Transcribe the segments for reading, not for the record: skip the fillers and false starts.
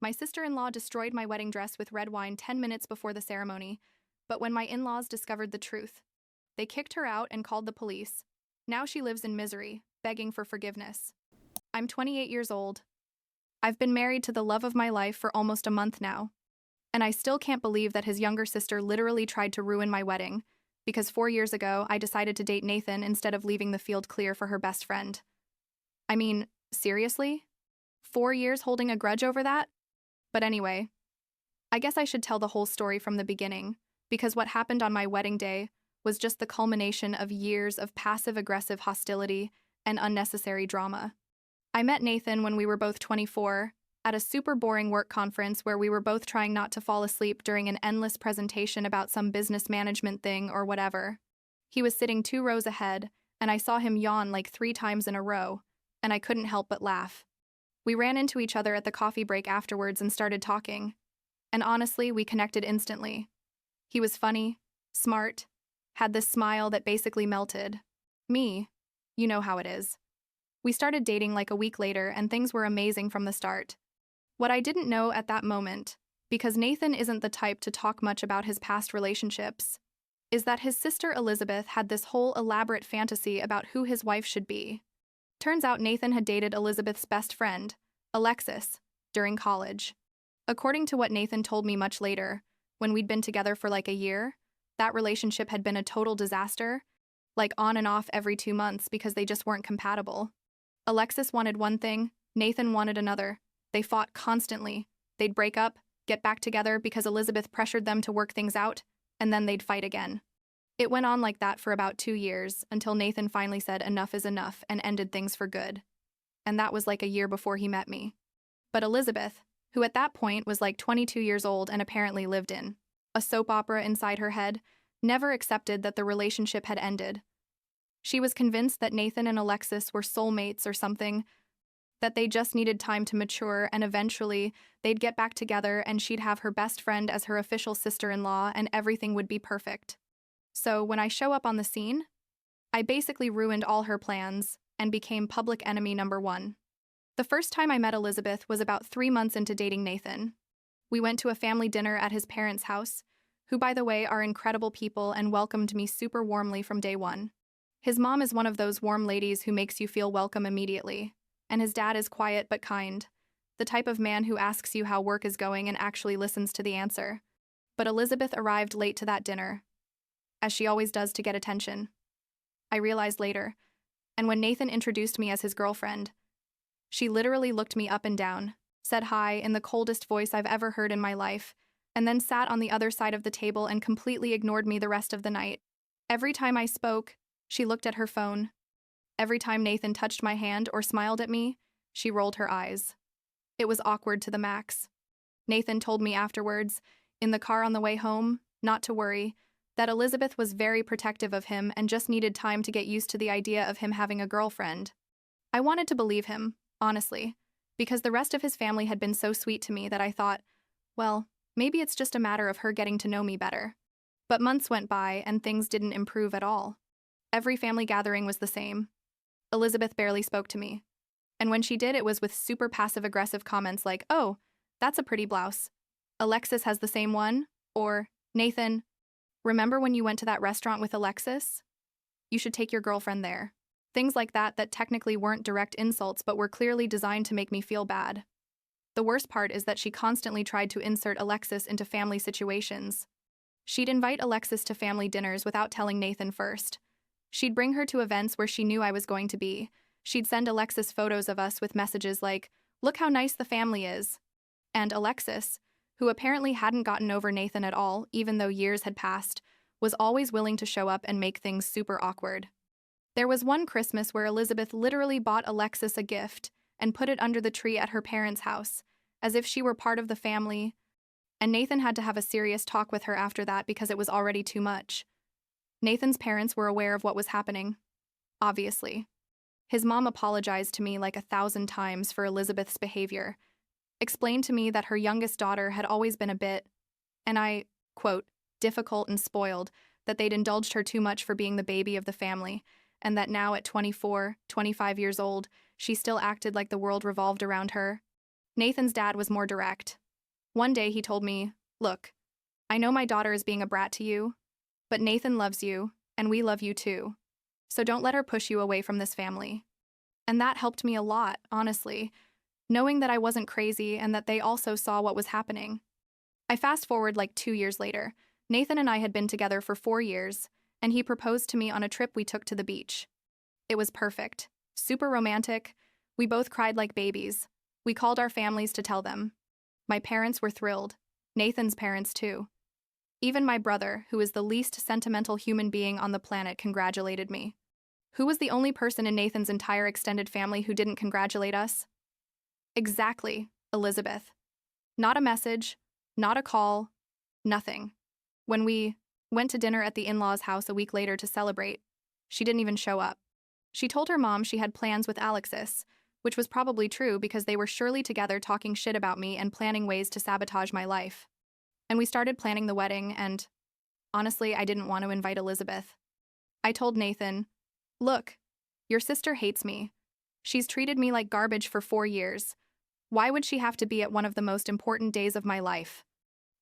My sister-in-law destroyed my wedding dress with red wine 10 minutes before the ceremony, but when my in-laws discovered the truth, they kicked her out and called the police. Now she lives in misery, begging for forgiveness. I'm 28 years old. I've been married to the love of my life for almost a month now, and I still can't believe that his younger sister literally tried to ruin my wedding, because 4 years ago I decided to date Nathan instead of leaving the field clear for her best friend. I mean, seriously? 4 years holding a grudge over that? But anyway, I guess I should tell the whole story from the beginning, because what happened on my wedding day was just the culmination of years of passive-aggressive hostility and unnecessary drama. I met Nathan when we were both 24, at a super boring work conference where we were both trying not to fall asleep during an endless presentation about some business management thing or whatever. He was sitting 2 rows ahead, and I saw him yawn like 3 times in a row, and I couldn't help but laugh. We ran into each other at the coffee break afterwards and started talking. And honestly, we connected instantly. He was funny, smart, had this smile that basically melted. Me, you know how it is. We started dating like a week later, and things were amazing from the start. What I didn't know at that moment, because Nathan isn't the type to talk much about his past relationships, is that his sister Elizabeth had this whole elaborate fantasy about who his wife should be. Turns out Nathan had dated Elizabeth's best friend, Alexis, during college. According to what Nathan told me much later, when we'd been together for like a year, that relationship had been a total disaster, like on and off every 2 months because they just weren't compatible. Alexis wanted one thing, Nathan wanted another. They fought constantly. They'd break up, get back together because Elizabeth pressured them to work things out, and then they'd fight again. It went on like that for about 2 years, until Nathan finally said enough is enough and ended things for good. And that was like a year before he met me. But Elizabeth, who at that point was like 22 years old and apparently lived in a soap opera inside her head, never accepted that the relationship had ended. She was convinced that Nathan and Alexis were soulmates or something, that they just needed time to mature and eventually they'd get back together and she'd have her best friend as her official sister-in-law and everything would be perfect. So when I show up on the scene, I basically ruined all her plans and became public enemy number 1. The first time I met Elizabeth was about 3 months into dating Nathan. We went to a family dinner at his parents' house, who by the way are incredible people and welcomed me super warmly from day one. His mom is one of those warm ladies who makes you feel welcome immediately, and his dad is quiet but kind, the type of man who asks you how work is going and actually listens to the answer. But Elizabeth arrived late to that dinner, as she always does to get attention. I realized later, and when Nathan introduced me as his girlfriend, she literally looked me up and down, said hi in the coldest voice I've ever heard in my life, and then sat on the other side of the table and completely ignored me the rest of the night. Every time I spoke, she looked at her phone. Every time Nathan touched my hand or smiled at me, she rolled her eyes. It was awkward to the max. Nathan told me afterwards, in the car on the way home, not to worry, that Elizabeth was very protective of him and just needed time to get used to the idea of him having a girlfriend. I wanted to believe him, honestly, because the rest of his family had been so sweet to me that I thought, well, maybe it's just a matter of her getting to know me better. But months went by and things didn't improve at all. Every family gathering was the same. Elizabeth barely spoke to me. And when she did, it was with super passive-aggressive comments like, "Oh, that's a pretty blouse. Alexis has the same one," or, "Nathan, remember when you went to that restaurant with Alexis? You should take your girlfriend there." Things like that technically weren't direct insults but were clearly designed to make me feel bad. The worst part is that she constantly tried to insert Alexis into family situations. She'd invite Alexis to family dinners without telling Nathan first. She'd bring her to events where she knew I was going to be. She'd send Alexis photos of us with messages like, "Look how nice the family is." And Alexis, who apparently hadn't gotten over Nathan at all, even though years had passed, was always willing to show up and make things super awkward. There was one Christmas where Elizabeth literally bought Alexis a gift and put it under the tree at her parents' house, as if she were part of the family, and Nathan had to have a serious talk with her after that because it was already too much. Nathan's parents were aware of what was happening, obviously. His mom apologized to me like 1,000 times for Elizabeth's behavior, explained to me that her youngest daughter had always been a bit, and I, quote, difficult and spoiled, that they'd indulged her too much for being the baby of the family, and that now at 24, 25 years old, she still acted like the world revolved around her. Nathan's dad was more direct. One day he told me, "Look, I know my daughter is being a brat to you, but Nathan loves you, and we love you too. So don't let her push you away from this family." And that helped me a lot, honestly, knowing that I wasn't crazy and that they also saw what was happening. I fast forward like 2 years later. Nathan and I had been together for 4 years, and he proposed to me on a trip we took to the beach. It was perfect. Super romantic. We both cried like babies. We called our families to tell them. My parents were thrilled. Nathan's parents, too. Even my brother, who is the least sentimental human being on the planet, congratulated me. Who was the only person in Nathan's entire extended family who didn't congratulate us? Exactly, Elizabeth. Not a message, not a call, nothing. When we went to dinner at the in-laws' house a week later to celebrate, she didn't even show up. She told her mom she had plans with Alexis, which was probably true because they were surely together talking shit about me and planning ways to sabotage my life. And we started planning the wedding, and honestly, I didn't want to invite Elizabeth. I told Nathan, "Look, your sister hates me. She's treated me like garbage for 4 years. Why would she have to be at one of the most important days of my life?"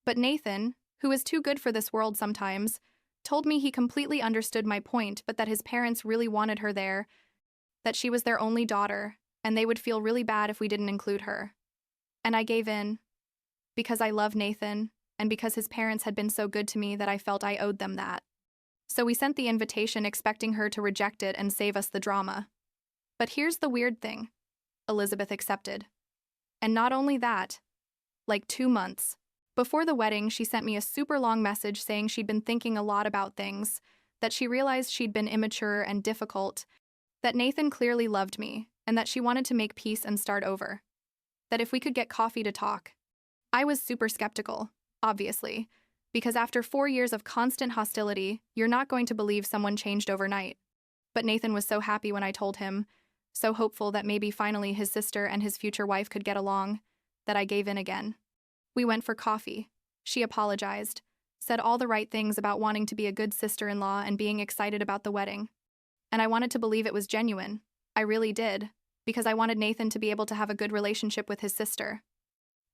But Nathan, who is too good for this world sometimes, told me he completely understood my point, but that his parents really wanted her there, that she was their only daughter, and they would feel really bad if we didn't include her. And I gave in, because I love Nathan, and because his parents had been so good to me that I felt I owed them that. So we sent the invitation expecting her to reject it and save us the drama. But here's the weird thing. Elizabeth accepted. And not only that, like 2 months before the wedding, she sent me a super long message saying she'd been thinking a lot about things, that she realized she'd been immature and difficult, that Nathan clearly loved me, and that she wanted to make peace and start over. That if we could get coffee to talk. I was super skeptical, obviously, because after 4 years of constant hostility, you're not going to believe someone changed overnight. But Nathan was so happy when I told him, so hopeful that maybe finally his sister and his future wife could get along, that I gave in again. We went for coffee. She apologized, said all the right things about wanting to be a good sister-in-law and being excited about the wedding. And I wanted to believe it was genuine. I really did, because I wanted Nathan to be able to have a good relationship with his sister.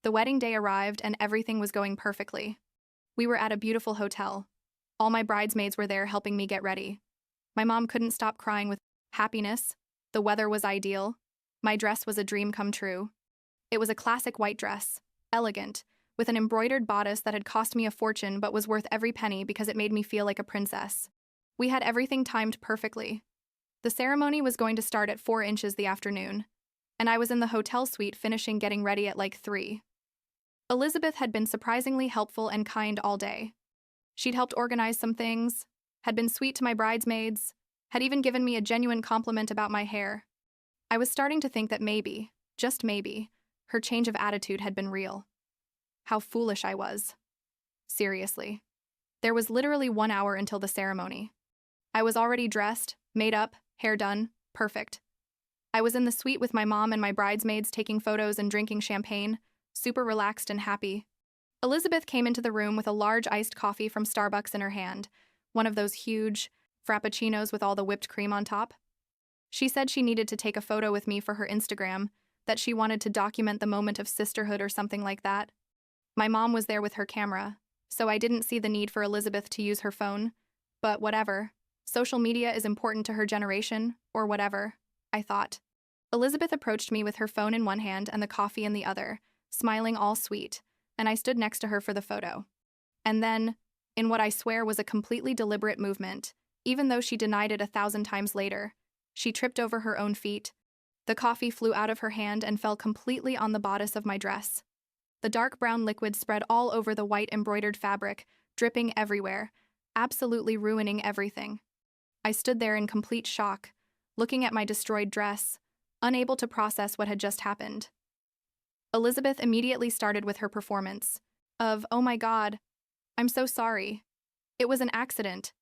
The wedding day arrived and everything was going perfectly. We were at a beautiful hotel. All my bridesmaids were there helping me get ready. My mom couldn't stop crying with happiness. The weather was ideal. My dress was a dream come true. It was a classic white dress, elegant, with an embroidered bodice that had cost me a fortune but was worth every penny because it made me feel like a princess. We had everything timed perfectly. The ceremony was going to start at 4 inches the afternoon, and I was in the hotel suite finishing getting ready at like 3. Elizabeth had been surprisingly helpful and kind all day. She'd helped organize some things, had been sweet to my bridesmaids, had even given me a genuine compliment about my hair. I was starting to think that maybe, just maybe, her change of attitude had been real. How foolish I was. Seriously. There was literally 1 hour until the ceremony. I was already dressed, made up, hair done, perfect. I was in the suite with my mom and my bridesmaids taking photos and drinking champagne, super relaxed and happy. Elizabeth came into the room with a large iced coffee from Starbucks in her hand, one of those huge frappuccinos with all the whipped cream on top. She said she needed to take a photo with me for her Instagram, that she wanted to document the moment of sisterhood or something like that. My mom was there with her camera, so I didn't see the need for Elizabeth to use her phone, but whatever. Social media is important to her generation, or whatever, I thought. Elizabeth approached me with her phone in one hand and the coffee in the other, smiling all sweet, and I stood next to her for the photo. And then, in what I swear was a completely deliberate movement, even though she denied it 1,000 times later, she tripped over her own feet. The coffee flew out of her hand and fell completely on the bodice of my dress. The dark brown liquid spread all over the white embroidered fabric, dripping everywhere, absolutely ruining everything. I stood there in complete shock, looking at my destroyed dress, unable to process what had just happened. Elizabeth immediately started with her performance of, "Oh my God, I'm so sorry. It was an accident.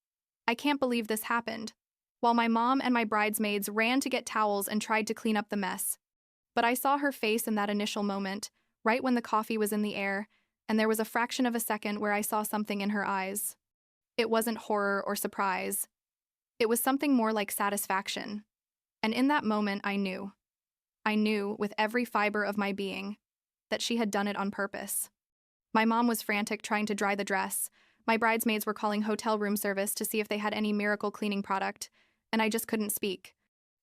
I can't believe this happened," while my mom and my bridesmaids ran to get towels and tried to clean up the mess. But I saw her face in that initial moment, right when the coffee was in the air, and there was a fraction of a second where I saw something in her eyes. It wasn't horror or surprise. It was something more like satisfaction. And in that moment, I knew. I knew with every fiber of my being. that she had done it on purpose. My mom was frantic trying to dry the dress. My bridesmaids were calling hotel room service to see if they had any miracle cleaning product, and I just couldn't speak.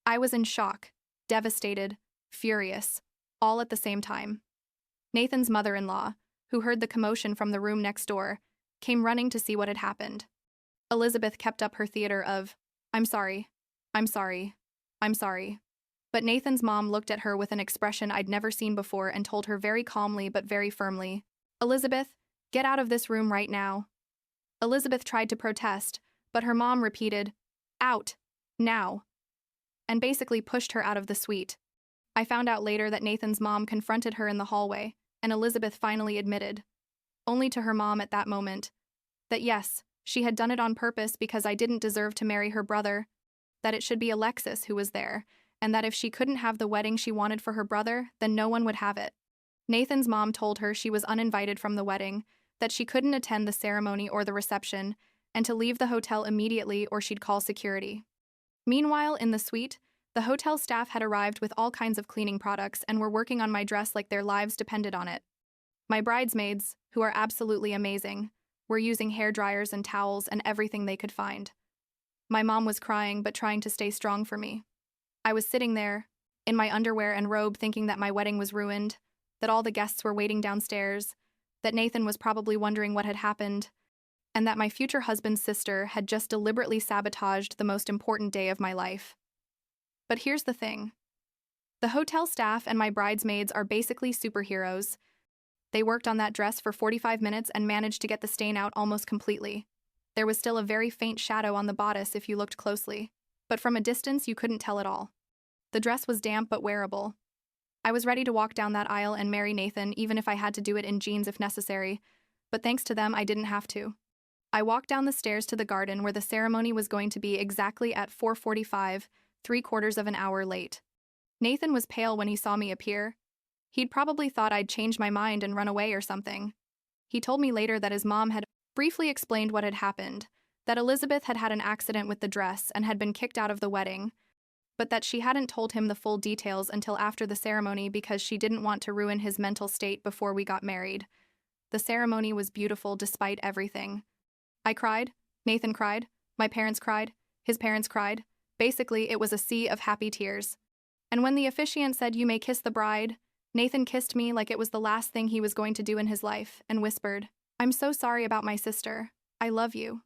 I was in shock, devastated, furious, all at the same time. Nathan's mother-in-law, who heard the commotion from the room next door, came running to see what had happened. Elizabeth kept up her theater of, "I'm sorry, I'm sorry, I'm sorry." But Nathan's mom looked at her with an expression I'd never seen before and told her very calmly but very firmly, "Elizabeth, get out of this room right now." Elizabeth tried to protest, but her mom repeated, "Out, now," and basically pushed her out of the suite. I found out later that Nathan's mom confronted her in the hallway, and Elizabeth finally admitted, only to her mom at that moment, that yes, she had done it on purpose because I didn't deserve to marry her brother, that it should be Alexis who was there, and that if she couldn't have the wedding she wanted for her brother, then no one would have it. Nathan's mom told her she was uninvited from the wedding, that she couldn't attend the ceremony or the reception, and to leave the hotel immediately or she'd call security. Meanwhile, in the suite, the hotel staff had arrived with all kinds of cleaning products and were working on my dress like their lives depended on it. My bridesmaids, who are absolutely amazing, were using hair dryers and towels and everything they could find. My mom was crying but trying to stay strong for me. I was sitting there, in my underwear and robe, thinking that my wedding was ruined, that all the guests were waiting downstairs, that Nathan was probably wondering what had happened, and that my future husband's sister had just deliberately sabotaged the most important day of my life. But here's the thing. The hotel staff and my bridesmaids are basically superheroes. They worked on that dress for 45 minutes and managed to get the stain out almost completely. There was still a very faint shadow on the bodice if you looked closely, but from a distance you couldn't tell at all. The dress was damp but wearable. I was ready to walk down that aisle and marry Nathan, even if I had to do it in jeans if necessary, but thanks to them I didn't have to. I walked down the stairs to the garden where the ceremony was going to be exactly at 4:45, 3/4 of an hour late. Nathan was pale when he saw me appear. He'd probably thought I'd changed my mind and run away or something. He told me later that his mom had briefly explained what had happened, that Elizabeth had had an accident with the dress and had been kicked out of the wedding, but that she hadn't told him the full details until after the ceremony because she didn't want to ruin his mental state before we got married. The ceremony was beautiful despite everything. I cried, Nathan cried, my parents cried, his parents cried. Basically, it was a sea of happy tears. And when the officiant said, "You may kiss the bride," Nathan kissed me like it was the last thing he was going to do in his life and whispered, "I'm so sorry about my sister. I love you."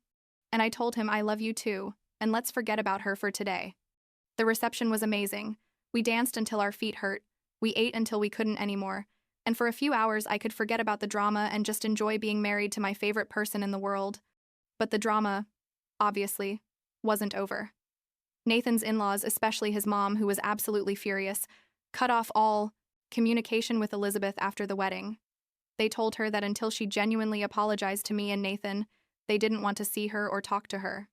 And I told him I love you too, and let's forget about her for today. The reception was amazing. We danced until our feet hurt. We ate until we couldn't anymore. And for a few hours I could forget about the drama and just enjoy being married to my favorite person in the world. But the drama, obviously, wasn't over. Nathan's in-laws, especially his mom, who was absolutely furious, cut off all communication with Elizabeth after the wedding. They told her that until she genuinely apologized to me and Nathan, they didn't want to see her or talk to her.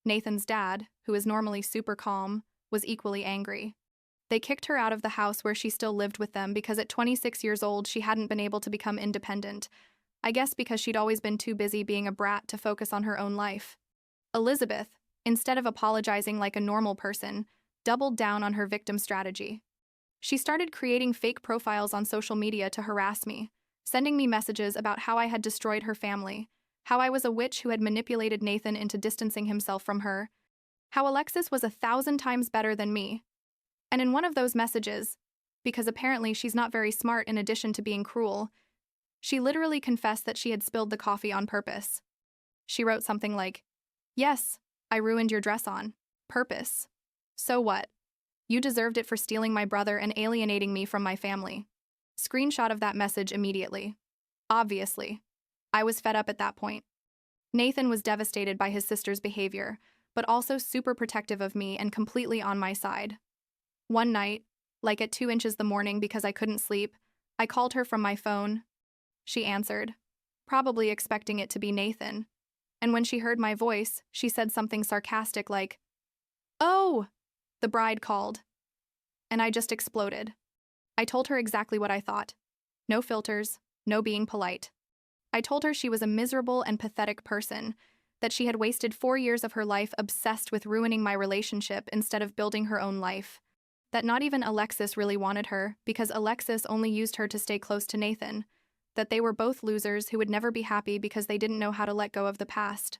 Nathan's dad, who is normally super calm, was equally angry. They kicked her out of the house where she still lived with them because at 26 years old she hadn't been able to become independent. I guess because she'd always been too busy being a brat to focus on her own life. Elizabeth, instead of apologizing like a normal person, doubled down on her victim strategy. She started creating fake profiles on social media to harass me, sending me messages about how I had destroyed her family, how I was a witch who had manipulated Nathan into distancing himself from her, how Alexis was 1,000 times better than me. And in one of those messages, because apparently she's not very smart in addition to being cruel, she literally confessed that she had spilled the coffee on purpose. She wrote something like, "Yes, I ruined your dress on purpose. So what? You deserved it for stealing my brother and alienating me from my family." Screenshot of that message immediately. Obviously, I was fed up at that point. Nathan was devastated by his sister's behavior, but also super protective of me and completely on my side. One night, like at 2 inches the morning because I couldn't sleep, I called her from my phone. She answered, probably expecting it to be Nathan. And when she heard my voice, she said something sarcastic like, "Oh!" The bride called. And I just exploded. I told her exactly what I thought. No filters, no being polite. I told her she was a miserable and pathetic person, that she had wasted 4 years of her life obsessed with ruining my relationship instead of building her own life. That not even Alexis really wanted her because Alexis only used her to stay close to Nathan, that they were both losers who would never be happy because they didn't know how to let go of the past.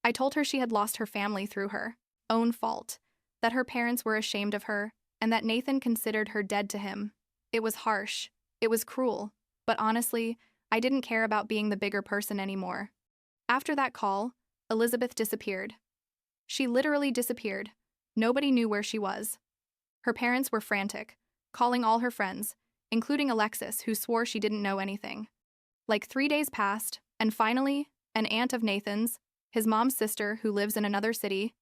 I told her she had lost her family through her own fault, that her parents were ashamed of her, and that Nathan considered her dead to him. It was harsh. It was cruel. But honestly, I didn't care about being the bigger person anymore. After that call, Elizabeth disappeared. She literally disappeared. Nobody knew where she was. Her parents were frantic, calling all her friends, including Alexis, who swore she didn't know anything. Like 3 days passed, and finally, an aunt of Nathan's, his mom's sister who lives in another city,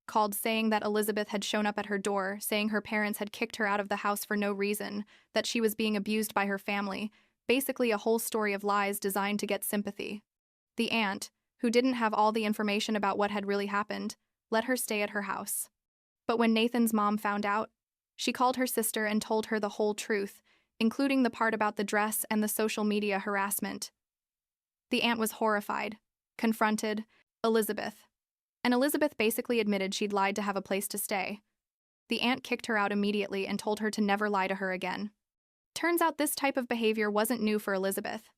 called saying that Elizabeth had shown up at her door, saying her parents had kicked her out of the house for no reason, that she was being abused by her family, basically a whole story of lies designed to get sympathy. The aunt, who didn't have all the information about what had really happened, let her stay at her house. But when Nathan's mom found out, she called her sister and told her the whole truth, including the part about the dress and the social media harassment. The aunt was horrified, confronted Elizabeth, and Elizabeth basically admitted she'd lied to have a place to stay. The aunt kicked her out immediately and told her to never lie to her again. Turns out this type of behavior wasn't new for Elizabeth.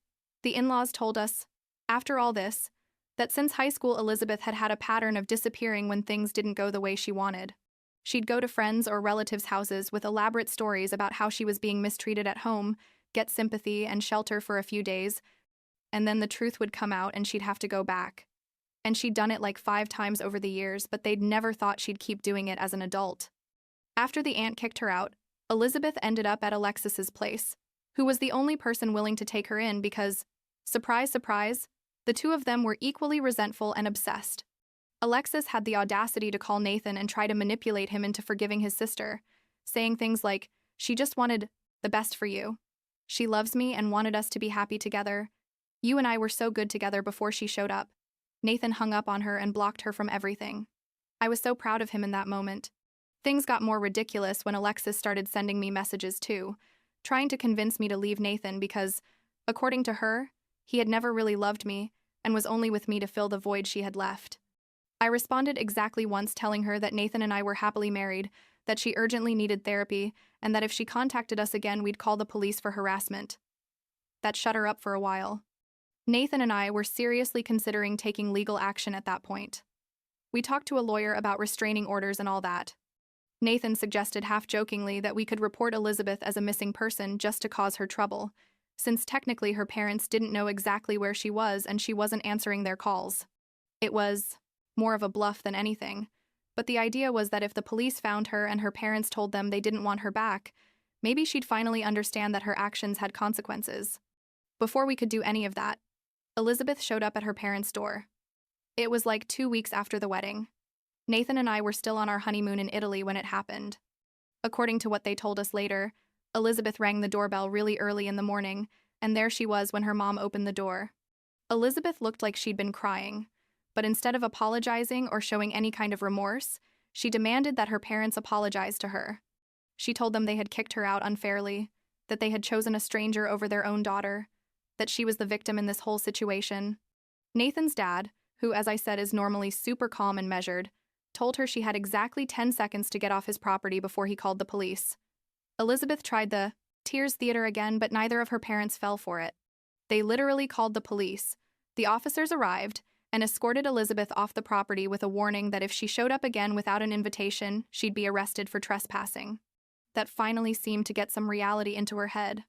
The in-laws told us, after all this, that since high school Elizabeth had had a pattern of disappearing when things didn't go the way she wanted. She'd go to friends' or relatives' houses with elaborate stories about how she was being mistreated at home, get sympathy and shelter for a few days, and then the truth would come out and she'd have to go back. And she'd done it like 5 times over the years, but they'd never thought she'd keep doing it as an adult. After the aunt kicked her out, Elizabeth ended up at Alexis's place, who was the only person willing to take her in because, surprise, surprise, the two of them were equally resentful and obsessed. Alexis had the audacity to call Nathan and try to manipulate him into forgiving his sister, saying things like, "She just wanted the best for you. She loves me and wanted us to be happy together. You and I were so good together before she showed up." Nathan hung up on her and blocked her from everything. I was so proud of him in that moment. Things got more ridiculous when Alexis started sending me messages too, trying to convince me to leave Nathan because, according to her, he had never really loved me and was only with me to fill the void she had left. I responded exactly once, telling her that Nathan and I were happily married, that she urgently needed therapy, and that if she contacted us again, we'd call the police for harassment. That shut her up for a while. Nathan and I were seriously considering taking legal action at that point. We talked to a lawyer about restraining orders and all that. Nathan suggested half-jokingly that we could report Elizabeth as a missing person just to cause her trouble, since technically her parents didn't know exactly where she was and she wasn't answering their calls. It was more of a bluff than anything, but the idea was that if the police found her and her parents told them they didn't want her back, maybe she'd finally understand that her actions had consequences. Before we could do any of that, Elizabeth showed up at her parents' door. It was like 2 weeks after the wedding. Nathan and I were still on our honeymoon in Italy when it happened. According to what they told us later, Elizabeth rang the doorbell really early in the morning, and there she was when her mom opened the door. Elizabeth looked like she'd been crying, but instead of apologizing or showing any kind of remorse, she demanded that her parents apologize to her. She told them they had kicked her out unfairly, that they had chosen a stranger over their own daughter, that she was the victim in this whole situation. Nathan's dad, who, as I said, is normally super calm and measured, told her she had exactly 10 seconds to get off his property before he called the police. Elizabeth tried the tears theater again, but neither of her parents fell for it. They literally called the police. The officers arrived and escorted Elizabeth off the property with a warning that if she showed up again without an invitation, she'd be arrested for trespassing. That finally seemed to get some reality into her head.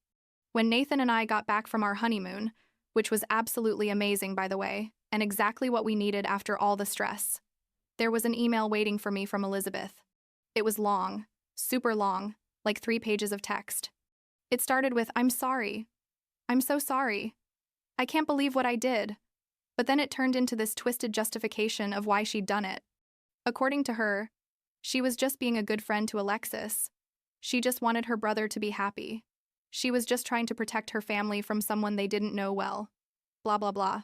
When Nathan and I got back from our honeymoon, which was absolutely amazing, by the way, and exactly what we needed after all the stress, there was an email waiting for me from Elizabeth. It was long, super long, like 3 pages of text. It started with, "I'm sorry. I'm so sorry. I can't believe what I did." But then it turned into this twisted justification of why she'd done it. According to her, she was just being a good friend to Alexis. She just wanted her brother to be happy. She was just trying to protect her family from someone they didn't know well. Blah, blah, blah.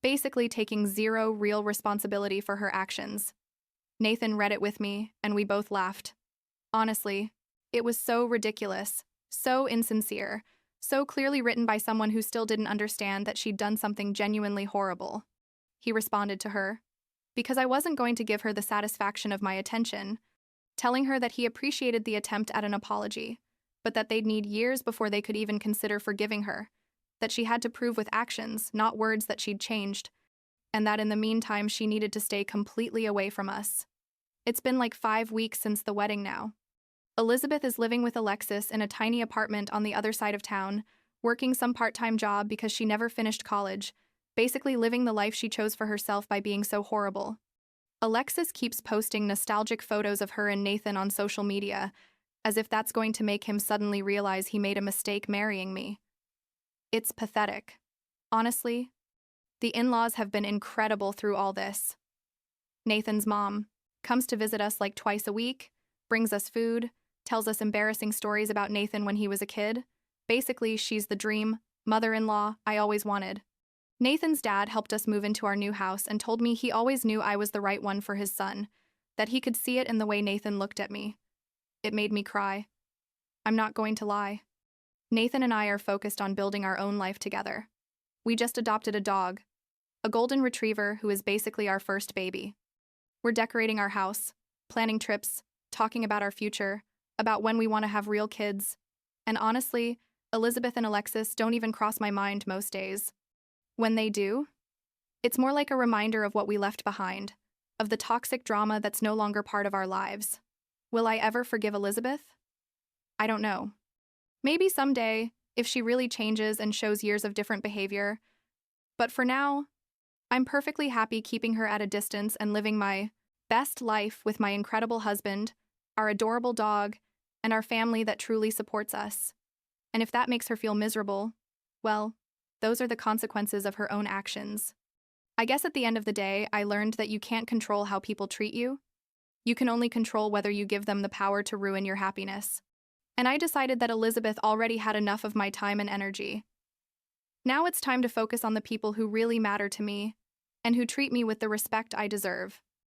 Basically taking zero real responsibility for her actions. Nathan read it with me, and we both laughed. Honestly, it was so ridiculous, so insincere, so clearly written by someone who still didn't understand that she'd done something genuinely horrible. He responded to her, "Because I wasn't going to give her the satisfaction of my attention, telling her that he appreciated the attempt at an apology, but that they'd need years before they could even consider forgiving her, that she had to prove with actions, not words, that she'd changed, and that in the meantime she needed to stay completely away from us. It's been like 5 weeks since the wedding now. Elizabeth is living with Alexis in a tiny apartment on the other side of town, working some part-time job because she never finished college, basically living the life she chose for herself by being so horrible. Alexis keeps posting nostalgic photos of her and Nathan on social media, as if that's going to make him suddenly realize he made a mistake marrying me. It's pathetic. Honestly, the in-laws have been incredible through all this. Nathan's mom comes to visit us like twice a week, brings us food, tells us embarrassing stories about Nathan when he was a kid. Basically, she's the dream mother-in-law I always wanted. Nathan's dad helped us move into our new house and told me he always knew I was the right one for his son, that he could see it in the way Nathan looked at me. It made me cry. I'm not going to lie. Nathan and I are focused on building our own life together. We just adopted a dog, a golden retriever who is basically our first baby. We're decorating our house, planning trips, talking about our future, about when we want to have real kids. And honestly, Elizabeth and Alexis don't even cross my mind most days. When they do, it's more like a reminder of what we left behind, of the toxic drama that's no longer part of our lives. Will I ever forgive Elizabeth? I don't know. Maybe someday, if she really changes and shows years of different behavior. But for now, I'm perfectly happy keeping her at a distance and living my best life with my incredible husband, our adorable dog, and our family that truly supports us. And if that makes her feel miserable, well, those are the consequences of her own actions. I guess at the end of the day, I learned that you can't control how people treat you. You can only control whether you give them the power to ruin your happiness. And I decided that Elizabeth already had enough of my time and energy. Now it's time to focus on the people who really matter to me and who treat me with the respect I deserve.